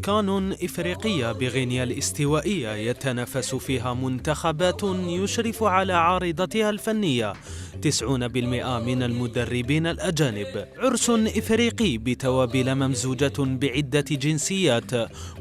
كان إفريقية بغينيا الاستوائية يتنافس فيها منتخبات يشرف على عارضتها الفنية 90% من المدربين الأجانب. عرس إفريقي بتوابل ممزوجة بعدة جنسيات،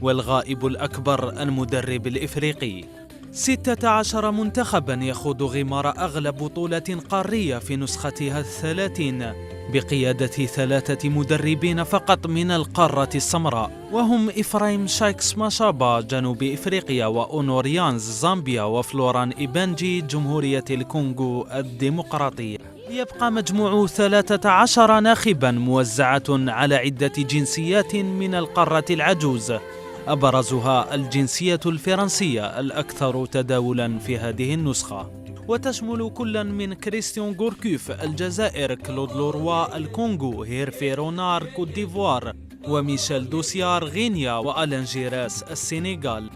والغائب الأكبر المدرب الإفريقي. 16 منتخبا يخوض غمار أغلى بطولة قارية في نسختها 30 بقيادة 3 مدربين فقط من القارة السمراء، وهم إفرايم شايكس ماشابا جنوب إفريقيا، وأونوريانز زامبيا، وفلوران إيبانجي جمهورية الكونغو الديمقراطية. يبقى مجموع 13 ناخبا موزعة على عدة جنسيات من القارة العجوز، أبرزها الجنسية الفرنسية الأكثر تداولا في هذه النسخة، وتشمل كل من كريستيان غوركوف الجزائر، كلود لوروا الكونغو، هيرفي رونار كوت ديفوار، وميشيل دوسيار غينيا، وألان جيراس السنغال.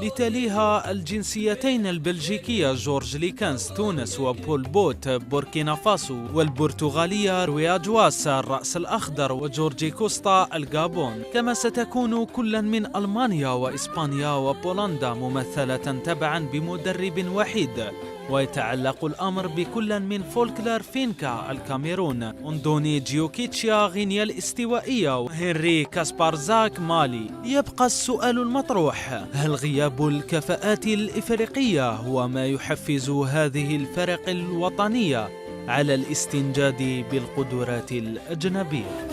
لتليها الجنسيتين البلجيكية جورج ليكانس تونس، وبول بوت بوركينا فاسو، والبرتغالية روي أجواس الرأس الأخضر، وجورجي كوستا الغابون. كما ستكون كل من ألمانيا وإسبانيا وبولندا ممثلة تبعا بمدرب وحيد، ويتعلق الأمر بكل من فولكلر فينكا الكاميرون، أندوني جيوكيتشيا غينيا الاستوائية، وهنري كاسبارزاك مالي. يبقى السؤال المطروح: هل غياب الكفاءات الإفريقية هو ما يحفز هذه الفرق الوطنية على الاستنجاد بالقدرات الأجنبية؟